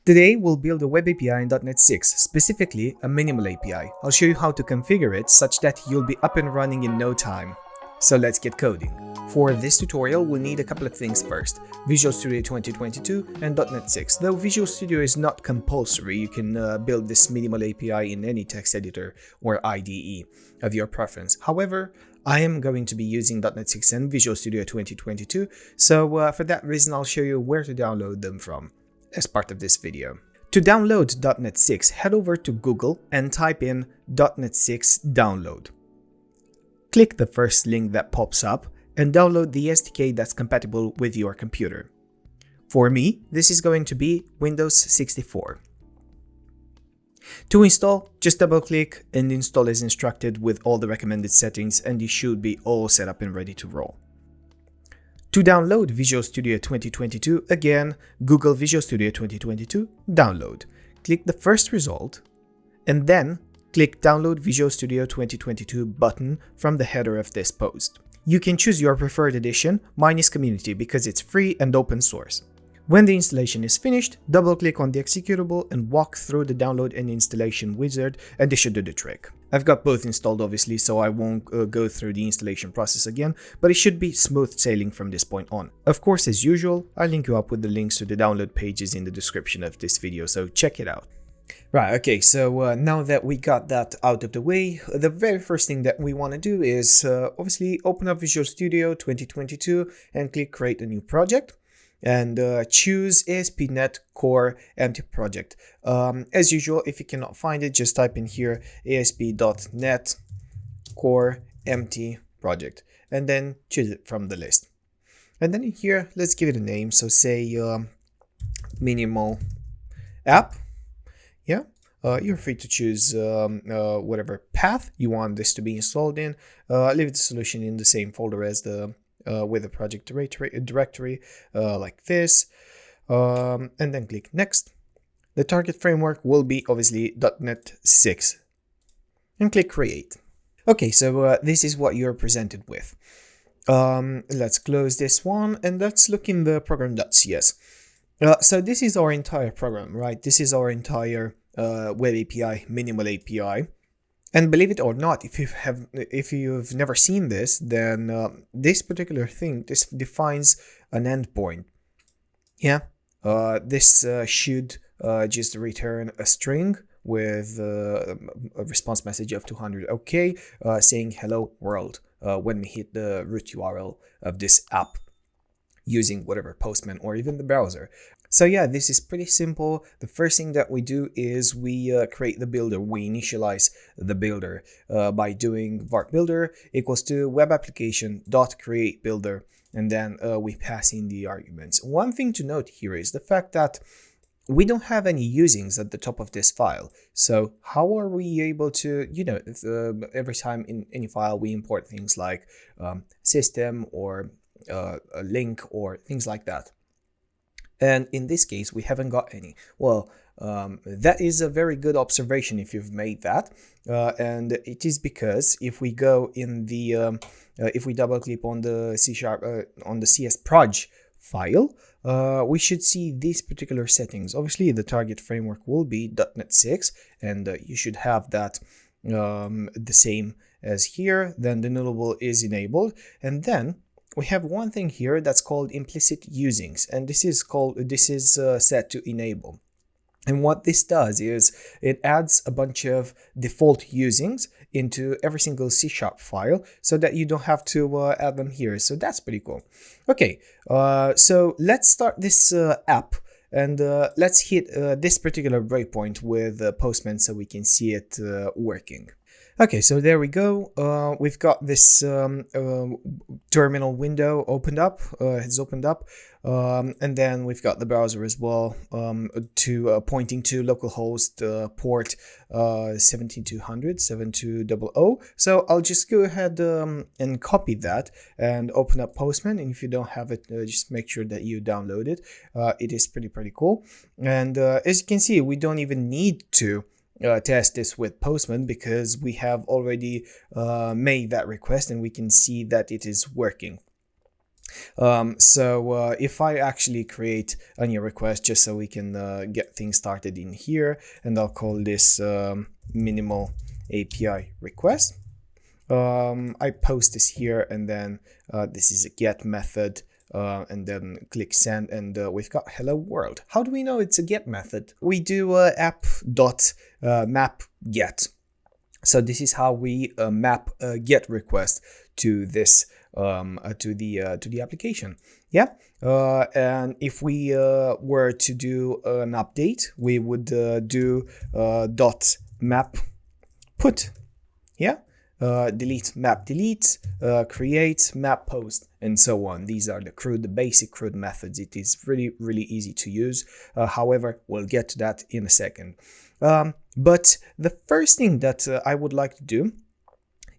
Today, we'll build a web API in .NET 6, specifically a minimal API. I'll show you how to configure it such that you'll be up and running in no time. So let's get coding. For this tutorial, we'll need a couple of things first: Visual Studio 2022 and .NET 6. Though Visual Studio is not compulsory, you can build this minimal API in any text editor or IDE of your preference. However, I am going to be using .NET 6 and Visual Studio 2022, so for that reason I'll show you where to download them from as part of this video. To download .NET 6, head over to Google and type in .NET 6 download. Click the first link that pops up and download the SDK that's compatible with your computer. For me, this is going to be Windows 64. To install, just double-click and install as instructed with all the recommended settings, and you should be all set up and ready to roll. To download Visual Studio 2022, again, Google Visual Studio 2022, download. Click the first result, and then click Download Visual Studio 2022 button from the header of this post. You can choose your preferred edition, mine is Community because it's free and open source. When the installation is finished, double-click on the executable and walk through the download and installation wizard, and this should do the trick. I've got both installed obviously, so I won't go through the installation process again, but it should be smooth sailing from this point on. Of course, as usual, I'll link you up with the links to the download pages in the description of this video, so check it out. Right, okay, so now that we got that out of the way, the very first thing that we want to do is obviously open up Visual Studio 2022 and click Create a New Project. And choose ASP.NET Core Empty Project. As usual, if you cannot find it, just type in here ASP.NET Core Empty Project, and then choose it from the list. And then in here, let's give it a name. So say minimal app. Yeah, you're free to choose whatever path you want this to be installed in. Leave the solution in the same folder as the with a project directory like this, and then click Next. The target framework will be obviously .NET 6, and click Create. Okay, so this is what you're presented with. Let's close this one and let's look in the program.cs. So this is our entire program, right? This is our entire web API, minimal API. And believe it or not, if you've never seen this, then this particular thing, this defines an endpoint. Yeah, this should just return a string with a response message of 200 OK, saying hello world when we hit the root URL of this app using whatever Postman or even the browser. So yeah, this is pretty simple. The first thing that we do is we create the builder. We initialize the builder by doing var builder equals to web application dot create builder, and then we pass in the arguments. One thing to note here is the fact that we don't have any usings at the top of this file. So how are we able to, every time in any file we import things like system or a link or things like that? And in this case, we haven't got any. Well, that is a very good observation if you've made that. And it is because if we go in the, if we double click on the on the CSproj file, we should see these particular settings. Obviously, the target framework will be .NET 6, and you should have that the same as here. Then the nullable is enabled, and then we have one thing here that's called implicit usings, and this is set to enable. And what this does is it adds a bunch of default usings into every single C# file so that you don't have to add them here. So that's pretty cool. Okay, so let's start this app, and let's hit this particular breakpoint with Postman so we can see it working. Okay, so there we go. We've got this terminal window opened up, has opened up, and then we've got the browser as well, pointing to localhost port 17200, 7200. So I'll just go ahead and copy that and open up Postman. And if you don't have it, just make sure that you download it. It is pretty cool. And as you can see, we don't even need to test this with Postman because we have already made that request and we can see that it is working. If I actually create a new request just so we can get things started in here, and I'll call this minimal API request. I post this here, and then this is a get method, and then click send, and we've got hello world. How do we know it's a get method? We do app.map get. So this is how we map a get request to this to the application. Yeah. And if we were to do an update, we would do dot map put. Yeah. Delete map delete, create map post, and so on. These are the basic CRUD methods. It is really easy to use. However, we'll get to that in a second. But the first thing that I would like to do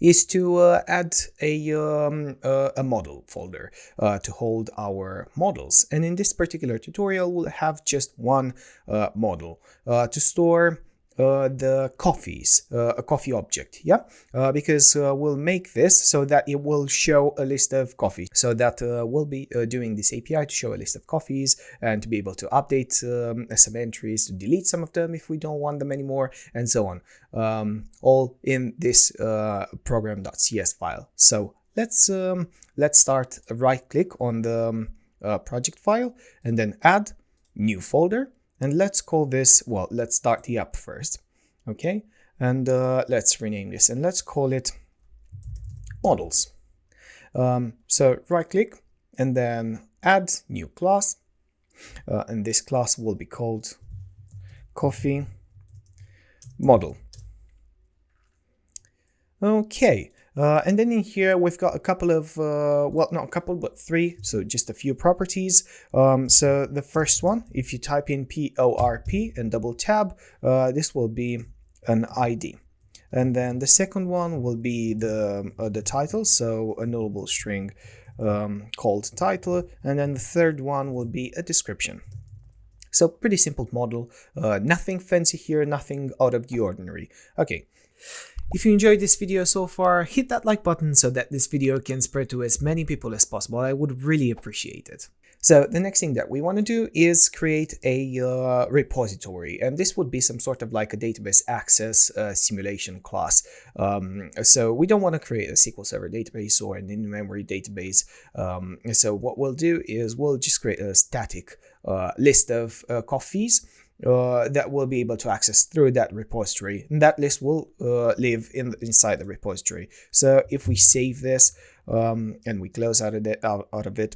is to add a model folder to hold our models. And in this particular tutorial, we'll have just one model to store the coffees, a coffee object. Yeah, because we'll make this so that it will show a list of coffees. So that we'll be doing this API to show a list of coffees and to be able to update some entries, to delete some of them if we don't want them anymore, and so on. All in this program.cs file. So let's start. Right click on the project file and then add new folder. And let's call this, well, let's start the app first, okay? And let's rename this, and let's call it models. So right click and then add new class, and this class will be called coffee model. Okay. And then in here, we've got a couple of, well, not a couple, but three, so just a few properties. So the first one, if you type in PORP and double tab, this will be an ID. And then the second one will be the title, so a nullable string called title. And then the third one will be a description. So pretty simple model, nothing fancy here, nothing out of the ordinary. Okay. If you enjoyed this video so far, hit that like button so that this video can spread to as many people as possible. I would really appreciate it. So the next thing that we want to do is create a repository, and this would be some sort of like a database access simulation class. So we don't want to create a SQL Server database or an in-memory database. So what we'll do is we'll just create a static list of coffees that we'll be able to access through that repository, and that list will live inside the repository. So if we save this and we close out of it,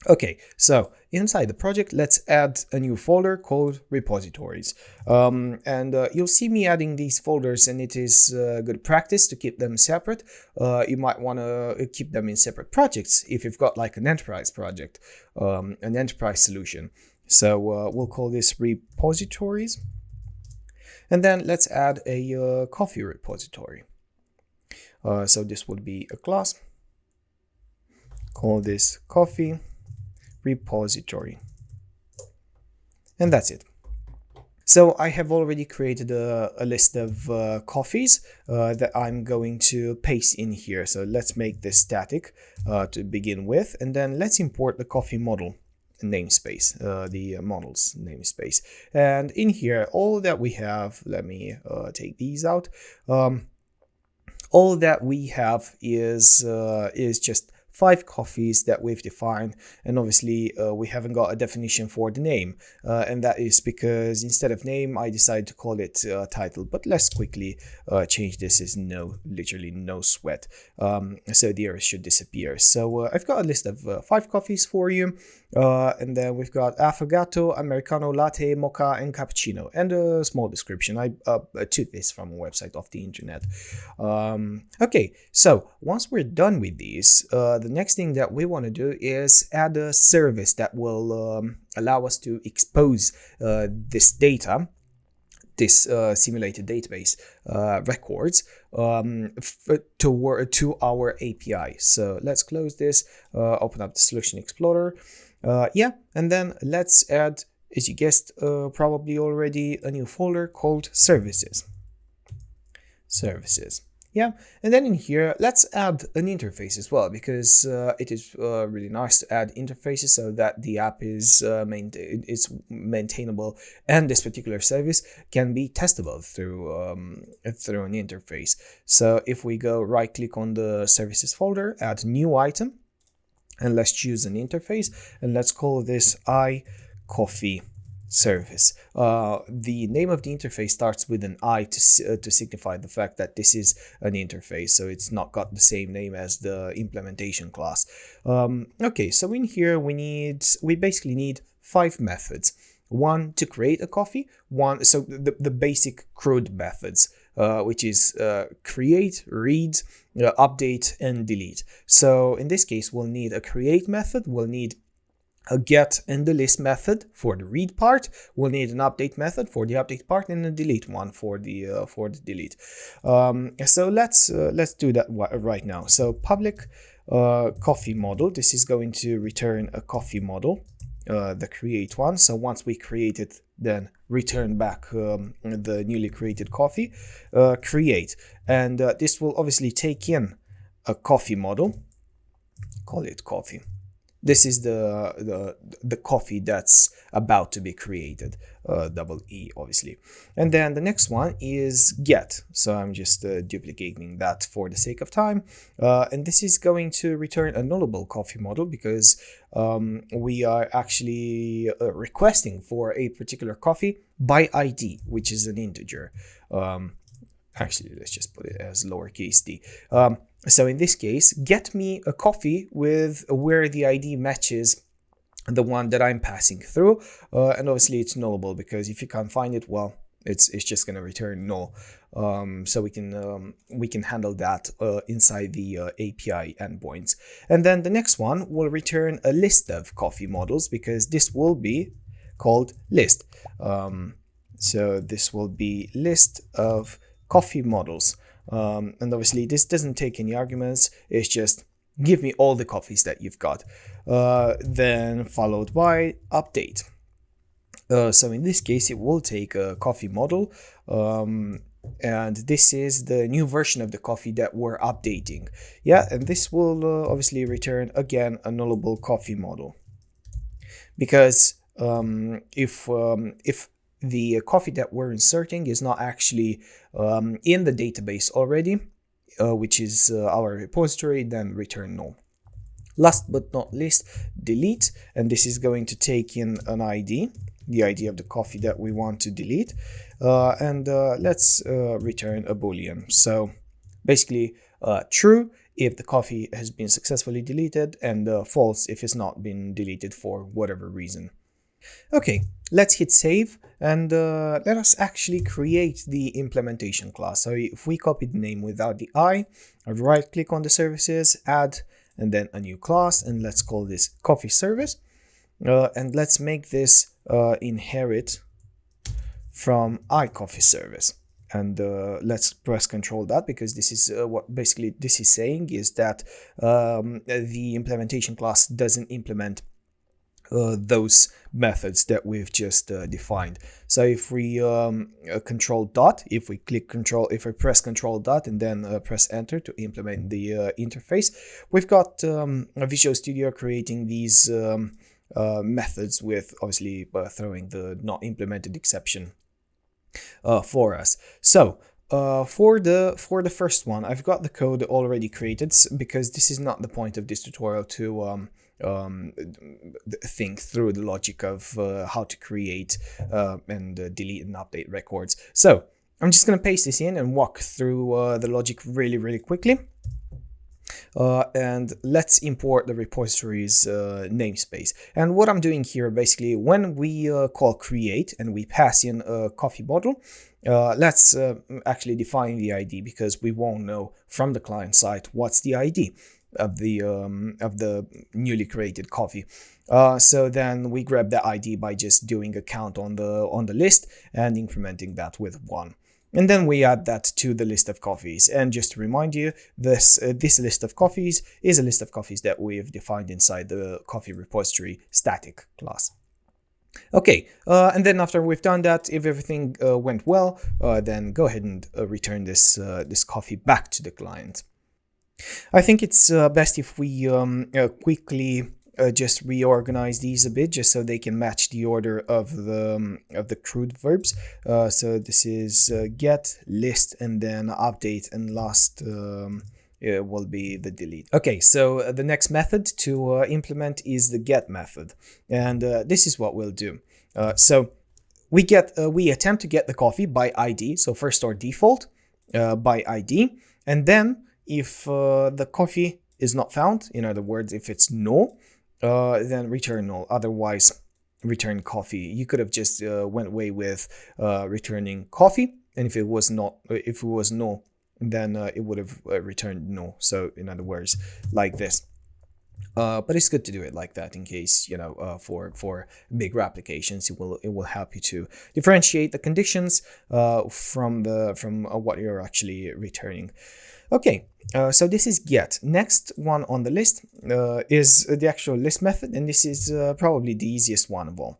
okay, so inside the project, let's add a new folder called repositories. And you'll see me adding these folders, and it is good practice to keep them separate. You might want to keep them in separate projects if you've got like an enterprise project, an enterprise solution. So we'll call this repositories. And then let's add a coffee repository. So this would be a class. Call this coffee repository. And that's it. So I have already created a list of coffees that I'm going to paste in here. So let's make this static to begin with, and then let's import the coffee model namespace, the models namespace. And in here, all that we have, let me take these out. All that we have is just 5 coffees that we've defined, and obviously we haven't got a definition for the name, and that is because instead of name I decided to call it title. But let's quickly change this. Is literally no sweat, so the errors should disappear. So I've got a list of 5 coffees for you, and then we've got affogato, americano, latte, mocha, and cappuccino, and a small description. I took this from a website off the internet. Okay, so once we're done with these, the next thing that we want to do is add a service that will allow us to expose this data, this simulated database records to our API. So let's close this, open up the Solution Explorer. Yeah, and then let's add, as you guessed probably already, a new folder called services. Yeah, and then in here, let's add an interface as well, because it is really nice to add interfaces so that the app is maintainable, and this particular service can be testable through an interface. So if we go right click on the services folder, add new item, and let's choose an interface, and let's call this iCoffee service. The name of the interface starts with an I to signify the fact that this is an interface, so it's not got the same name as the implementation class. Okay, so in here we basically need 5 methods. One to create a coffee, so the basic CRUD methods, which is create, read, update, and delete. So in this case, we'll need a create method, we'll need a get and the list method for the read part, we'll need an update method for the update part, and a delete one for the delete. So let's do that right now. So public coffee model, this is going to return a coffee model, the create one. So once we create it, then return back the newly created coffee. Create, and this will obviously take in a coffee model, call it coffee. This is the coffee that's about to be created, double E obviously. And then the next one is get. So I'm just duplicating that for the sake of time. And this is going to return a nullable coffee model, because we are actually requesting for a particular coffee by ID, which is an integer. Actually, let's just put it as lowercase d. So in this case, get me a coffee with where the ID matches the one that I'm passing through, and obviously it's nullable, because if you can't find it, well, it's just going to return null. So we can handle that inside the API endpoints. And then the next one will return a list of coffee models, because this will be called list. So this will be list of coffee models. And obviously this doesn't take any arguments, it's just give me all the coffees that you've got. Then followed by update. So in this case it will take a coffee model, and this is the new version of the coffee that we're updating. Yeah, and this will obviously return again a nullable coffee model, because if the coffee that we're inserting is not actually in the database already, which is our repository, then return null. Last but not least, delete, and this is going to take in an ID, the ID of the coffee that we want to delete, and let's return a boolean. So basically true if the coffee has been successfully deleted, and false if it's not been deleted for whatever reason. Okay, let's hit save, and let us actually create the implementation class. So if we copy the name without the I right click on the services, add, and then a new class, and let's call this coffee service, and let's make this inherit from iCoffee service. And let's press Control that, because this is what basically this is saying is that the implementation class doesn't implement those methods that we've just defined. So if we control dot, if we press control dot and then press enter to implement the interface, we've got Visual Studio creating these methods with obviously throwing the not implemented exception for us. So for the first one, I've got the code already created, because this is not the point of this tutorial to think through the logic of how to create and delete and update records. So I'm just going to paste this in and walk through the logic really quickly. And let's import the repositories namespace. And what I'm doing here, basically, when we call create and we pass in a coffee bottle, let's actually define the ID, because we won't know from the client side what's the ID of the newly created coffee. So then we grab the ID by just doing a count on the list and incrementing that with 1. And then we add that to the list of coffees. And just to remind you, this list of coffees is a list of coffees that we've defined inside the coffee repository static class. Okay, and then after we've done that, if everything went well, then go ahead and return this coffee back to the client. I think it's best if we quickly just reorganize these a bit, just so they can match the order of the CRUD verbs. So this is get, list, and then update, and last will be the delete. Okay, so the next method to implement is the get method, and this is what we'll do. So we attempt to get the coffee by ID, so first or default by ID, and then if the coffee is not found, in other words, if it's null, then return null. Otherwise, return coffee. You could have just went away with returning coffee, and if it was null, then it would have returned null. So in other words, like this. But it's good to do it like that in case, you know, for bigger applications, it will help you to differentiate the conditions from what you're actually returning. Okay, so this is get. Next one on the list is the actual list method, and this is probably the easiest one of all.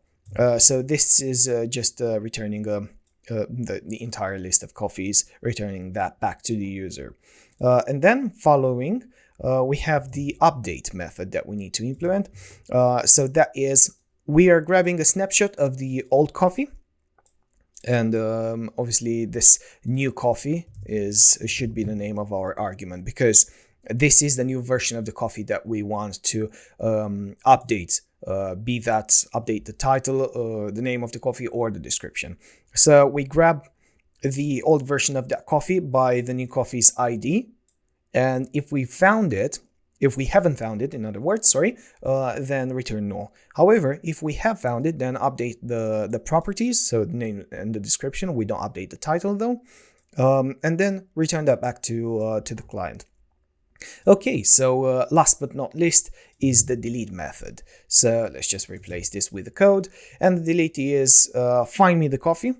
So this is just returning the entire list of coffees, returning that back to the user. And then following, we have the update method that we need to implement. So that is, we are grabbing a snapshot of the old coffee, and obviously this new coffee should be the name of our argument, because this is the new version of the coffee that we want to update, be that update the title, the name of the coffee, or the description. So we grab the old version of that coffee by the new coffee's ID, and if we haven't found it, in other words, then return null. However, if we have found it, then update the properties, so the name and the description. We don't update the title though, and then return that back to the client. Okay, so last but not least is the delete method. So let's just replace this with the code, and the delete is find me the coffee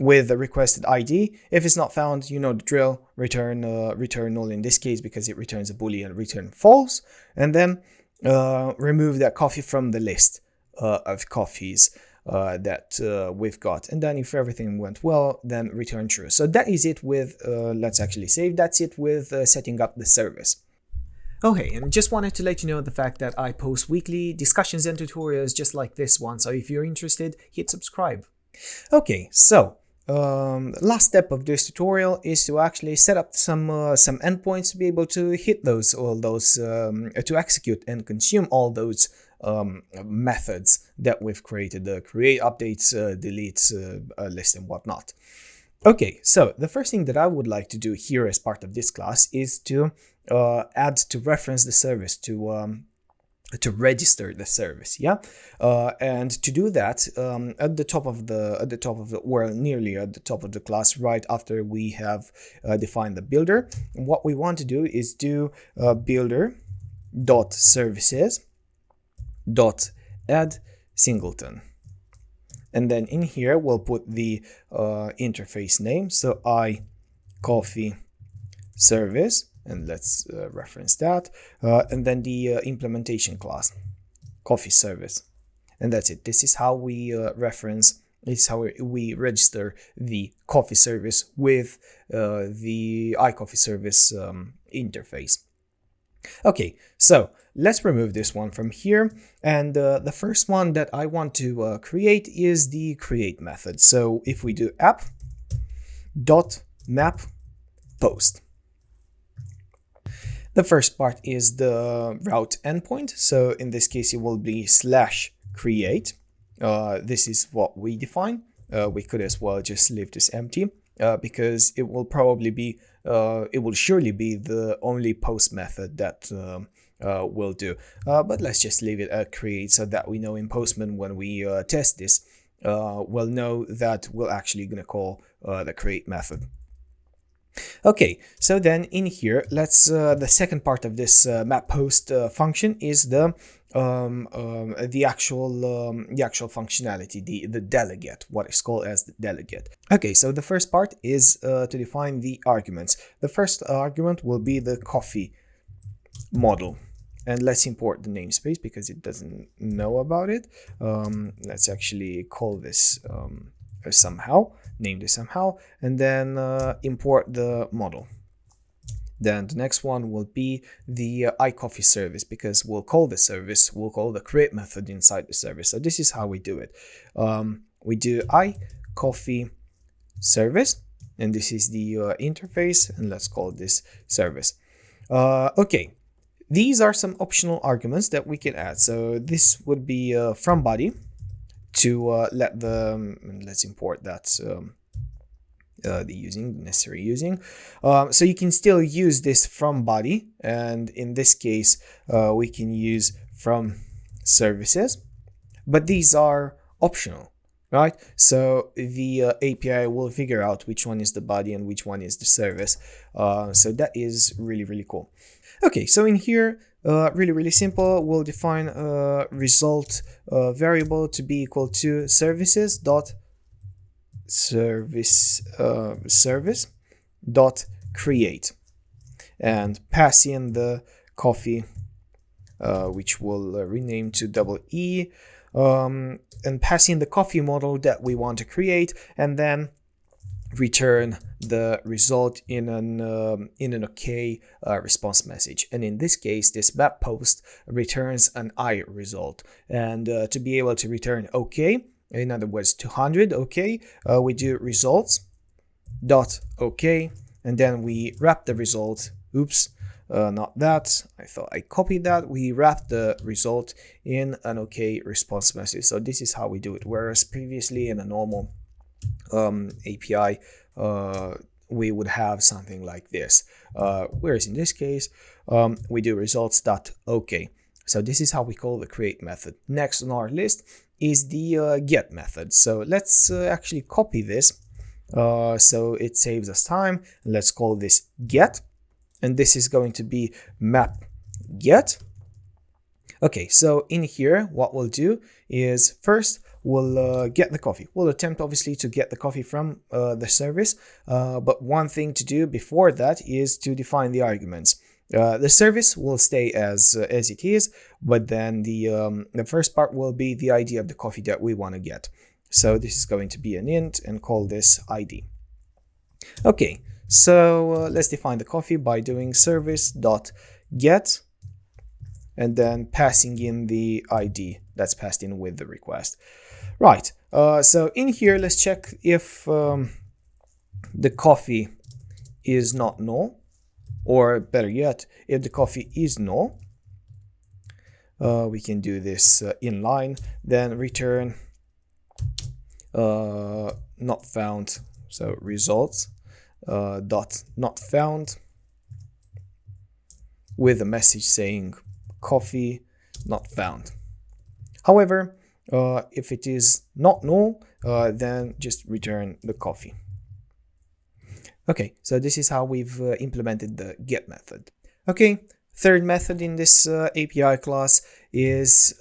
with the requested ID. If it's not found, you know the drill, return null in this case, because it returns a boolean, return false, and then remove that coffee from the list of coffees that we've got. And then if everything went well, then return true. So that is it with, let's actually save, that's it with setting up the service. Oh hey, and just wanted to let you know the fact that I post weekly discussions and tutorials just like this one, so if you're interested, hit subscribe. Okay, so last step of this tutorial is to actually set up some endpoints to be able to hit to execute and consume all those methods that we've created, create, updates, delete, list, and whatnot. Okay, so the first thing that I would like to do here as part of this class is to add to reference the service, to register the service, yeah, and to do that, at the top of the well, nearly at the top of the class, right after we have defined the builder, what we want to do is do builder dot services dot add singleton, and then in here we'll put the interface name, so I coffee service, and let's reference that, and then the implementation class, coffee service, and that's it. This is how we we register the coffee service with the iCoffee service interface. Okay, so let's remove this one from here, and the first one that I want to create is the create method. So if we do app dot map post, the first part is the route endpoint. So in this case, it will be /create. This is what we define. We could as well just leave this empty because it will probably be, it will surely be the only post method that will do. But let's just leave it at create, so that we know in Postman when we test this, we'll know that we're actually going to call the create method. Okay, so then in here, let's the second part of this map post function is the actual functionality, the delegate, what is called as the delegate. Okay, so the first part is to define the arguments. The first argument will be the coffee model, And let's import the namespace because it doesn't know about it. Let's actually call this somehow, name this somehow, and then import the model. Then the next one will be the iCoffee service, because we'll call the service, we'll call the create method inside the service. So this is how we do it. We do iCoffee service, and this is the interface, and let's call this service. Okay, these are some optional arguments that we can add. So this would be from body to let the, let's import that. The necessary using. So you can still use this from body, and in this case we can use from services, but these are optional, right? So the API will figure out which one is the body and which one is the service. So that is really cool. Okay, so in here, really simple, we'll define a result variable to be equal to services dot service dot create, and pass in the coffee, which we'll rename to double E, and pass in the coffee model that we want to create, and then return the result in an OK response message. And in this case, this map post returns an I result, and to be able to return OK, in other words 200, okay, we do results dot okay, and then we wrap the result. Oops, not that, I thought I copied that. We wrap the result in an okay response message. So this is how we do it, whereas previously in a normal API we would have something like this, whereas in this case we do results dot okay. So this is how we call the create method. Next on our list is the get method. So let's actually copy this so it saves us time. Let's call this get, and this is going to be map get. Okay, so in here what we'll do is first we'll get the coffee. We'll attempt obviously to get the coffee from the service, but one thing to do before that is to define the arguments. The service will stay as it is, but then the first part will be the ID of the coffee that we want to get. So this is going to be an int, and call this ID. Okay, so let's define the coffee by doing service.get, and then passing in the ID that's passed in with the request. Right, so in here, let's check if the coffee is not null. Or better yet, if the coffee is null, we can do this inline, then return not found, so results dot not found, with a message saying coffee not found. However, if it is not null, then just return the coffee. Okay, so this is how we've implemented the get method. Okay, third method in this API class is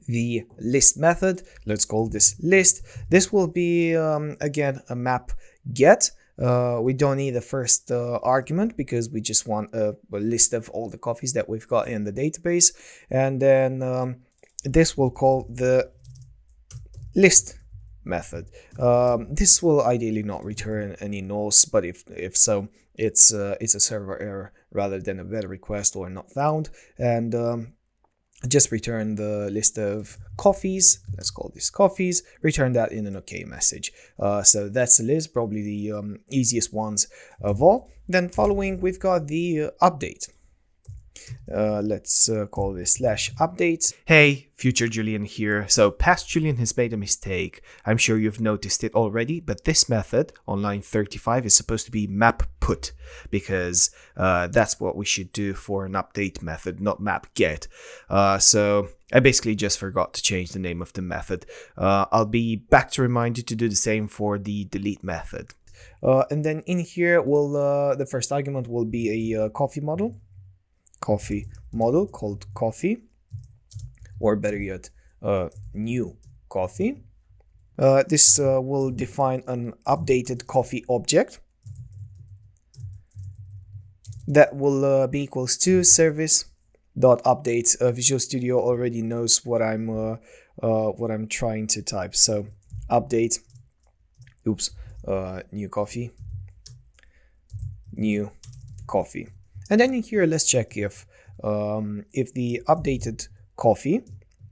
the list method. Let's call this list. This will be, again, a map get. We don't need the first argument because we just want a list of all the coffees that we've got in the database. And then this will call the list method. This will ideally not return any nulls, but if so, it's a server error rather than a better request or not found, and just return the list of coffees. Let's call this coffees. Return that in an OK message. So that's the list, probably the easiest ones of all. Then following, we've got the update. Let's call this /updates. Hey, future Julian here. So past Julian has made a mistake. I'm sure you've noticed it already, but this method on line 35 is supposed to be map put, because that's what we should do for an update method, not map get. So I basically just forgot to change the name of the method. I'll be back to remind you to do the same for the delete method. And then in here, the first argument will be a coffee model called coffee, or better yet, new coffee. This will define an updated coffee object that will be equals to service dot update. Visual Studio already knows what I'm trying to type. So update, new coffee, and then in here let's check if the updated coffee,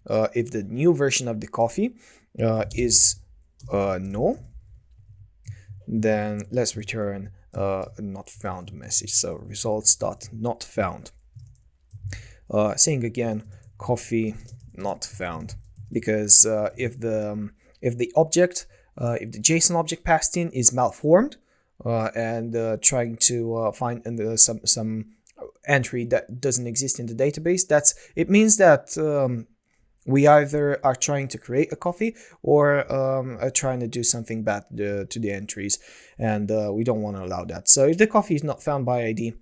if the new version of the coffee is no, then let's return a not found message. So results dot not found, saying again coffee not found, because if the object, if the JSON object passed in is malformed and trying to find some entry that doesn't exist in the database, it means that we either are trying to create a coffee or are trying to do something bad to the entries, and we don't want to allow that. So if the coffee is not found by ID,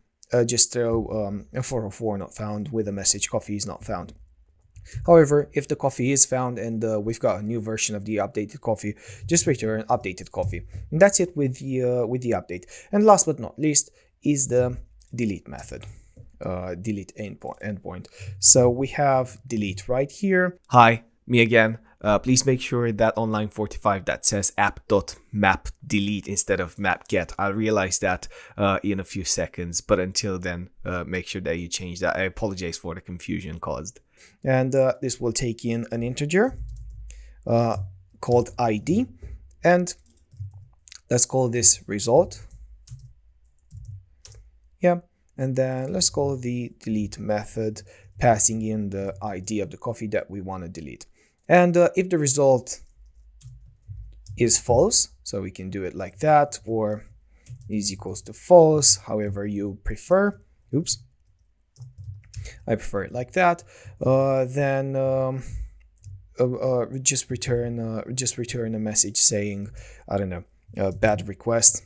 just throw a 404 not found with a message coffee is not found. However, if the coffee is found and we've got a new version of the updated coffee, just return updated coffee. And that's it with the update. And last but not least is the delete method. Delete endpoint. So we have delete right here. Hi, me again. Please make sure that on line 45 that says app.map delete instead of map get. I'll realize that in a few seconds, but until then, make sure that you change that. I apologize for the confusion caused. And this will take in an integer called ID, and let's call this result. Yeah. And then let's call the delete method, passing in the ID of the coffee that we want to delete. And if the result is false, so we can do it like that, or is equals to false, however you prefer. I prefer it like that. Then just return a message saying, I don't know, bad request.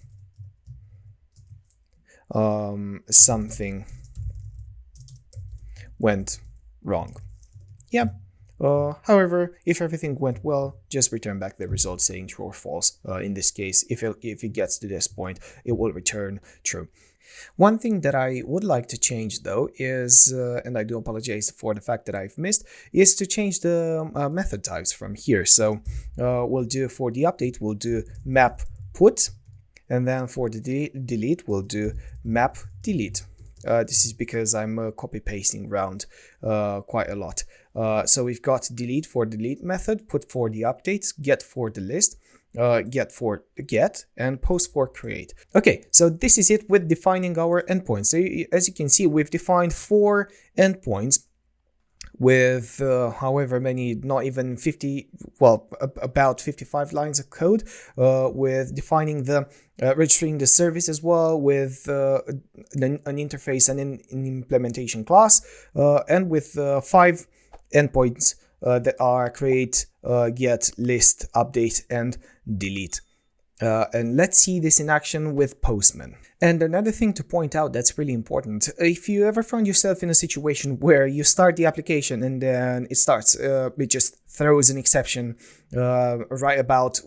Something went wrong. Yeah. However, if everything went well, just return back the result saying true or false. In this case, if it gets to this point, it will return true. One thing that I would like to change though is, and I do apologize for the fact that I've missed, is to change the method types from here. So we'll do, for the update, we'll do map put. And then for the delete, we'll do map delete. This is because I'm copy pasting around quite a lot. So we've got delete for delete method, put for the updates, get for the list, get for get, and post for create. Okay, so this is it with defining our endpoints. So as you can see, we've defined 4 endpoints with however many, not even 50, well, about 55 lines of code, with defining the registering the service as well, with an interface and an implementation class, and with 5 endpoints that are create, get, list, update, and delete. And let's see this in action with Postman. And another thing to point out that's really important, if you ever found yourself in a situation where you start the application and then it just throws an exception right about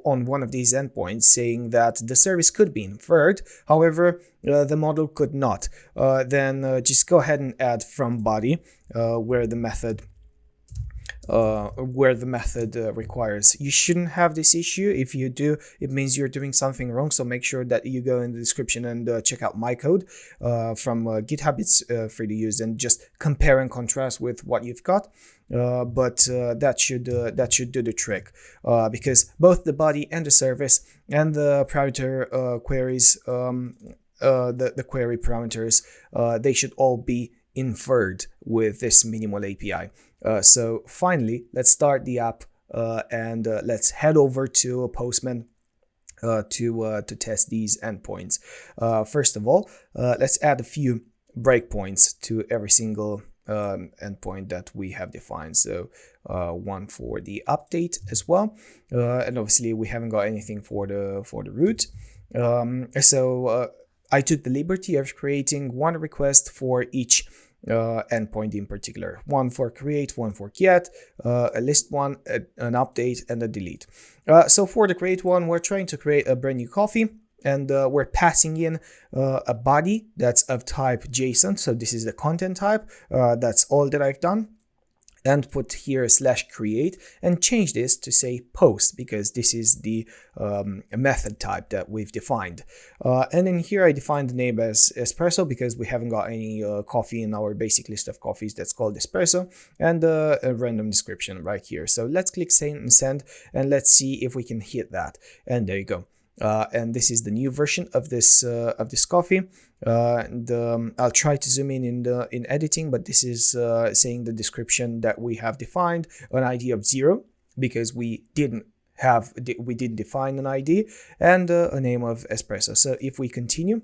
on one of these endpoints saying that the service could be inferred, however, the model could not, then just go ahead and add from body where the method requires. You shouldn't have this issue. If you do, it means you're doing something wrong. So make sure that you go in the description and check out my code from GitHub. It's free to use, and just compare and contrast with what you've got. But that should do the trick, because both the body and the service and the parameter queries, the query parameters, they should all be inferred with this minimal API. So finally, let's start the app and let's head over to Postman to test these endpoints. First of all, let's add a few breakpoints to every single endpoint that we have defined. So one for the update as well, and obviously we haven't got anything for the root. So I took the liberty of creating one request for each endpoint in particular. One for create, one for get, a list one, an update, and a delete. So for the create one, we're trying to create a brand new coffee. and we're passing in a body that's of type JSON. So this is the content type. That's all that I've done. And put here /create and change this to say post, because this is the method type that we've defined. And then here I defined the name as espresso because we haven't got any coffee in our basic list of coffees that's called espresso, and a random description right here. So let's click send and let's see if we can hit that. And there you go. And this is the new version of this coffee. I'll try to zoom in editing, but this is saying the description that we have defined, an ID of 0 because we didn't define an ID, and a name of espresso. So if we continue,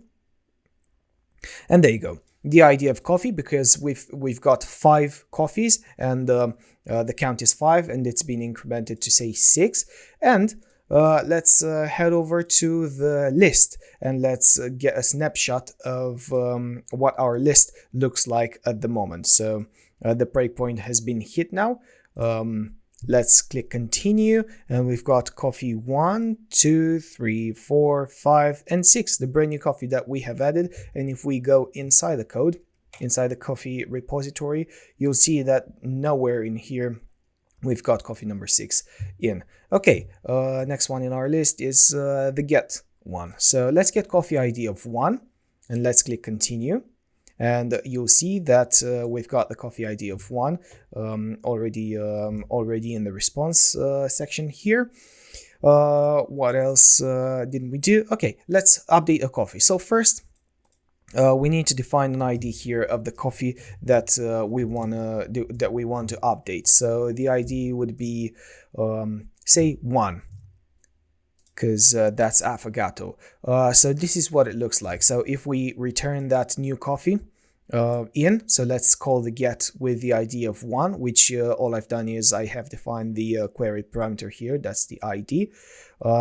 and there you go, the ID of coffee, because we've got 5 coffees and the count is 5 and it's been incremented to say 6. And let's head over to the list and let's get a snapshot of what our list looks like at the moment. So the breakpoint has been hit now. Let's click continue, and we've got coffee 1, 2, 3, 4, 5, and 6, the brand new coffee that we have added. And if we go inside the code, inside the coffee repository, you'll see that nowhere in here we've got coffee number 6 in. Okay, next one in our list is the get one. So let's get coffee ID of 1 and let's click continue. And you'll see that we've got the coffee ID of 1 already in the response section here. What else didn't we do? Okay, let's update a coffee. So first, we need to define an ID here of the coffee that we want to update. So the ID would be say 1, because that's affogato. So this is what it looks like. So if we return that new coffee so let's call the get with the ID of 1, which all I've done is I have defined the query parameter here. That's the ID.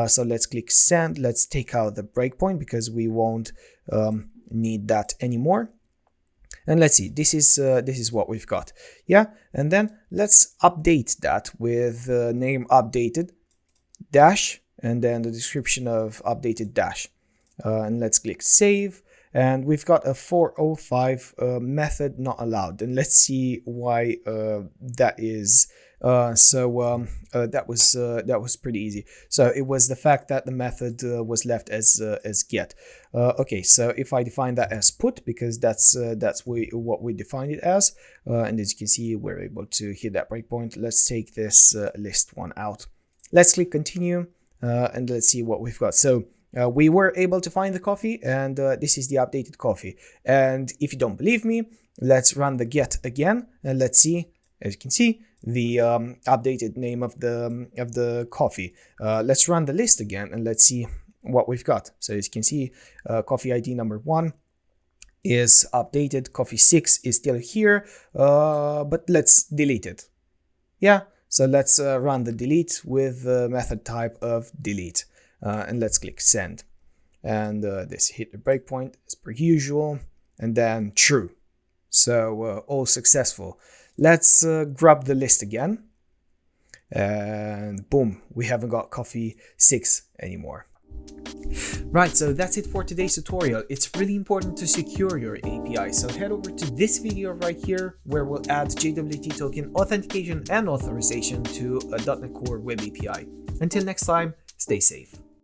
So let's click send. Let's take out the breakpoint because we won't need that anymore. And let's see, this is what we've got. Yeah, and then let's update that with name updated dash and then the description of updated dash. And let's click save, and we've got a 405 method not allowed. And let's see why that is. That was pretty easy. So it was the fact that the method was left as get. Okay, so if I define that as put, because that's what we defined it as, and as you can see, we're able to hit that breakpoint. Let's take this list one out. Let's click continue, and let's see what we've got. So we were able to find the coffee, and this is the updated coffee. And if you don't believe me, let's run the get again, and let's see. As you can see, the updated name of the coffee. Let's run the list again and let's see what we've got. So as you can see, coffee ID number 1 is updated. Coffee 6 is still here, but let's delete it. Yeah, so let's run the delete with the method type of delete, and let's click send. And this hit the breakpoint as per usual, and then true. So all successful. Let's grab the list again, and boom, we haven't got coffee 6 anymore. Right, so that's it for today's tutorial. It's really important to secure your API, so head over to this video right here where we'll add JWT token authentication and authorization to a .NET Core Web API. Until next time, stay safe.